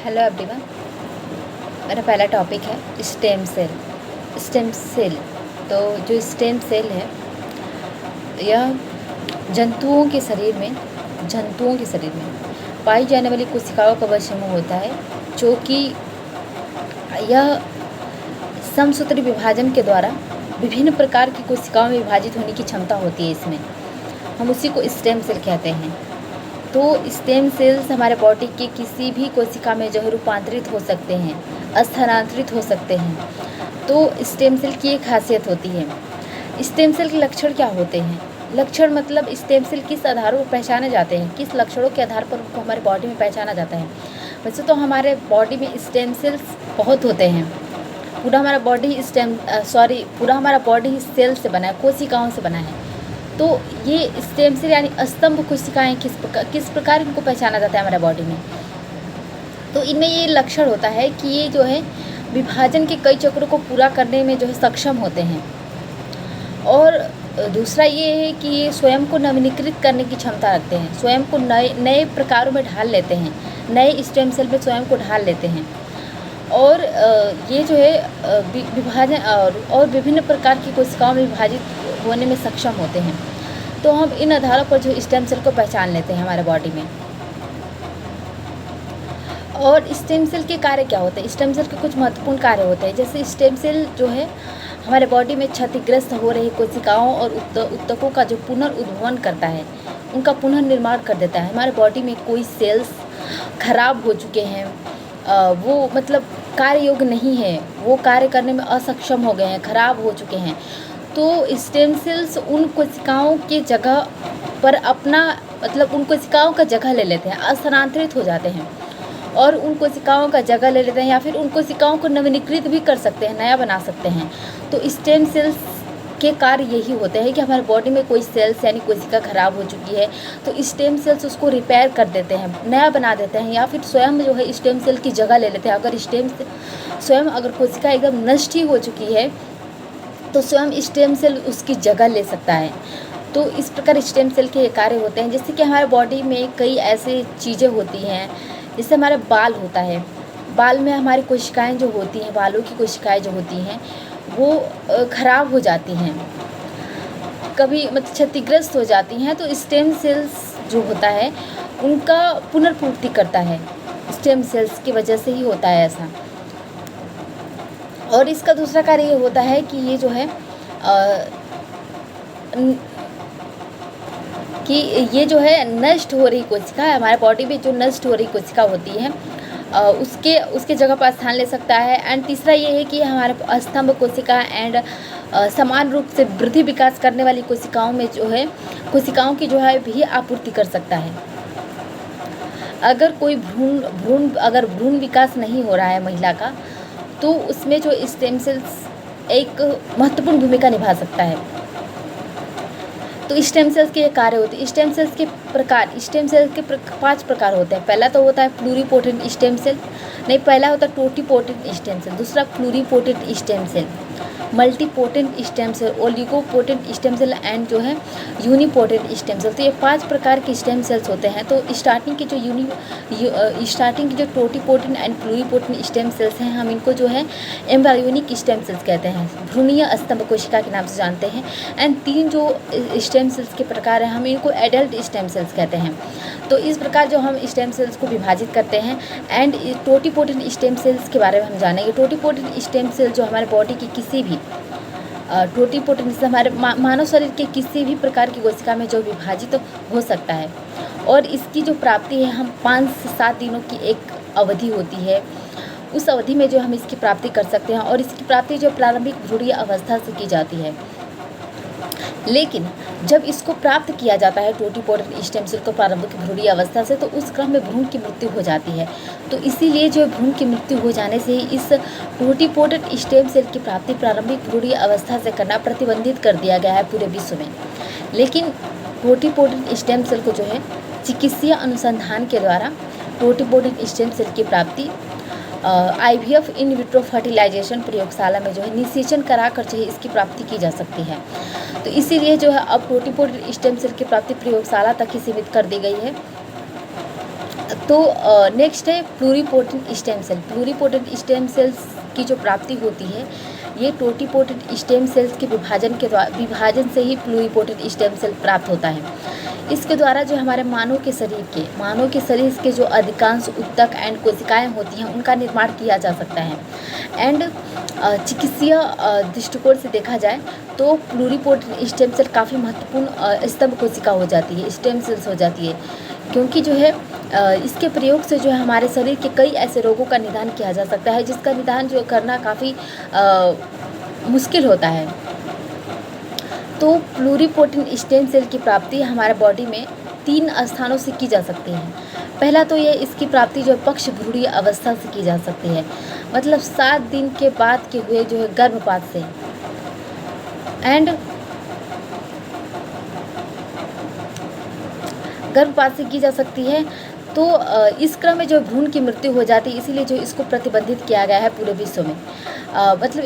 Hello everyone. मेरा पहला topic है स्टेम सेल। स्टेम सेल तो जो स्टेम सेल है यह जंतुओं के शरीर में पाई जाने वाली कोशिकाओं का वह समूह होता है जो कि यह समसूत्री विभाजन के द्वारा विभिन्न प्रकार की कोशिकाओं में विभाजित होने की क्षमता होती है। इसमें हम उसी को स्टेम सेल कहते हैं। तो स्टेम सेल्स हमारे बॉडी के किसी भी कोशिका में जो है रूपांतरित हो सकते हैं, स्थानांतरित हो सकते हैं। तो स्टेम सेल की एक खासियत होती है। स्टेम सेल के लक्षण क्या होते हैं? लक्षण मतलब स्टेम सेल किस आधारों पर पहचाने जाते हैं, किस लक्षणों के आधार पर उनको हमारे बॉडी में पहचाना जाता है। वैसे तो हमारे बॉडी में स्टेम सेल्स बहुत होते हैं। पूरा हमारा बॉडी ही सेल से बना है, कोशिकाओं से बना है। तो ये स्टेम सेल यानी स्तंभ कोशिकाएं किस प्रकार इनको पहचाना जाता है हमारे बॉडी में। तो इनमें ये लक्षण होता है कि ये जो है विभाजन के कई चक्रों को पूरा करने में जो है सक्षम होते हैं। और दूसरा ये है कि ये स्वयं को नवीनीकृत करने की क्षमता रखते हैं, स्वयं को नए प्रकारों में ढाल लेते हैं, नए स्टेम सेल में स्वयं को ढाल लेते हैं। और ये जो है विभाजन और विभिन्न प्रकार की कोशिकाओं में विभाजित होने में सक्षम होते हैं। तो हम इन आधारों पर जो स्टेम सेल को पहचान लेते हैं हमारे बॉडी में। और स्टेम सेल के कार्य क्या होते हैं? स्टेम सेल के कुछ महत्वपूर्ण कार्य होते हैं। जैसे स्टेम सेल जो है हमारे बॉडी में क्षतिग्रस्त हो रही कोशिकाओं और ऊतकों का जो पुनर्उद्भवन करता है, उनका पुनर्निर्माण कर देता है। हमारे बॉडी में कोई सेल्स खराब हो चुके हैं, वो मतलब कार्य योग्य नहीं है, वो कार्य करने में असक्षम हो गए हैं, खराब हो चुके हैं, तो स्टेम सेल्स उन कोशिकाओं की जगह पर उन कोशिकाओं का जगह ले लेते हैं, स्थानांतरित हो जाते हैं और उन कोशिकाओं का जगह ले लेते हैं, या फिर उन कोशिकाओं को नवीनीकृत भी कर सकते हैं, नया बना सकते हैं। तो स्टेम सेल्स के कार्य यही होते हैं कि हमारे बॉडी में कोई सेल्स यानी कोशिका खराब हो चुकी है तो स्टेम सेल्स उसको रिपेयर कर देते हैं, नया बना देते हैं, या फिर स्वयं जो है स्टेम सेल की जगह ले लेते हैं। अगर कोशिका एकदम नष्ट ही हो चुकी है तो स्वयं स्टेम सेल उसकी जगह ले सकता है। तो इस प्रकार स्टेम सेल के कार्य होते हैं। जैसे कि हमारे बॉडी में कई ऐसी चीज़ें होती हैं, जैसे हमारे बाल होता है, बाल में हमारी कोशिकाएं जो होती हैं, बालों की कोशिकाएं जो होती हैं वो खराब हो जाती हैं, कभी मतलब क्षतिग्रस्त हो जाती हैं। तो स्टेम सेल्स जो होता है उनका पुनर्पूर्ति करता है, स्टेम सेल्स की वजह से ही होता है ऐसा। और इसका दूसरा कार्य ये होता है कि ये जो है नष्ट हो रही कोशिका, हमारे बॉडी में जो नष्ट हो रही कोशिका होती है उसके जगह पर स्थान ले सकता है। एंड तीसरा ये है कि हमारे स्तंभ कोशिका एंड समान रूप से वृद्धि विकास करने वाली कोशिकाओं की जो है भी आपूर्ति कर सकता है। अगर कोई भ्रूण विकास नहीं हो रहा है महिला का, तो उसमें जो स्टेम सेल्स एक महत्वपूर्ण भूमिका निभा सकता है। तो स्टेम सेल्स के ये कार्य होते हैं। स्टेम सेल्स के 5 प्रकार होते हैं। पहला तो होता है प्लूरीपोटेंट स्टेम सेल, पहला होता है टोटीपोटेंट स्टेम सेल, दूसरा pluripotent stem cell, multipotent stem cell, oligopotent stem cell and जो है यूनिपोटेंट स्टेम सेल। तो ये 5 प्रकार के स्टेम सेल्स होते हैं। तो स्टार्टिंग की जो totipotent and pluripotent stem sales हैं, हम इनको जो है एम्ब्रायोनिक स्टेम सेल्स कहते हैं, भ्रूणीय स्तंभ कोशिका के नाम से जानते हैं। एंड 3 जो स्टेम सेल्स के प्रकार हैं, हम इनको एडल्ट स्टेम सेल्स कहते हैं। तो इस प्रकार जो हम स्टेम सेल्स को विभाजित करते हैं। एंड टोटीपोटेंट स्टेम सेल्स के बारे में हम जानेंगे। टोटीपोटेंट स्टेम सेल जो हमारे बॉडी की किसी भी टोटीपोटेंट से हमारे मानव शरीर के किसी भी प्रकार की कोशिका में जो विभाजित हो सकता है, और इसकी जो प्राप्ति है हम 5 से 7 दिनों की एक अवधि होती है, उस अवधि में जो हम इसकी प्राप्ति कर सकते हैं। और इसकी प्राप्ति जो प्रारंभिक भ्रूणीय अवस्था से की जाती है, लेकिन जब इसको प्राप्त किया जाता है टोटीपोटेंट स्टेम सेल को प्रारंभिक भ्रूणीय अवस्था से, तो उस क्रम में भ्रूण की मृत्यु हो जाती है। तो इसीलिए जो भ्रूण की मृत्यु हो जाने से ही इस टोटीपोटेंट स्टेम सेल की प्राप्ति प्रारंभिक भ्रूणीय अवस्था से करना प्रतिबंधित कर दिया गया है पूरे विश्व में। लेकिन टोटीपोटेंट स्टेम सेल को जो है चिकित्सीय अनुसंधान के द्वारा टोटीपोटेंट स्टेम सेल की प्राप्ति IVF इन विट्रो फर्टिलाइजेशन प्रयोगशाला में जो है निषेचन कराकर जो है इसकी प्राप्ति की जा सकती है। तो इसीलिए जो है अब टोटीपोटेंट स्टेम सेल की प्राप्ति प्रयोगशाला तक ही सीमित कर दी गई है। तो नेक्स्ट है pluripotent stem cell. Pluripotent stem cells की जो प्राप्ति होती है, ये टोटीपोटेंट स्टेम सेल्स के विभाजन से ही प्लूरीपोटेंट स्टेम सेल प्राप्त होता है। इसके द्वारा जो हमारे मानव के शरीर के जो अधिकांश ऊतक एंड कोशिकाएं होती हैं, उनका निर्माण किया जा सकता है। एंड चिकित्सीय दृष्टिकोण से देखा जाए तो प्लूरीपोटेंट स्टेम सेल काफ़ी महत्वपूर्ण स्तंभ कोशिका हो जाती है, स्टेम सेल्स हो जाती है, क्योंकि जो है इसके प्रयोग से जो है हमारे शरीर के कई ऐसे रोगों का निदान किया जा सकता है, जिसका निदान जो करना काफ़ी मुश्किल होता है। तो प्लूरीपोटेंट स्टेम सेल की प्राप्ति हमारे बॉडी में 3 स्थानों से की जा सकती है। पहला तो ये इसकी प्राप्ति जो पक्ष भ्रूणीय अवस्था से की जा सकती है, मतलब 7 दिन के बाद के हुए जो है गर्भपात से। एंड गर्भपात से की जा सकती है। तो इस क्रम में जो भ्रूण की मृत्यु हो जाती है, इसीलिए जो इसको प्रतिबंधित किया गया है पूरे विश्व में। मतलब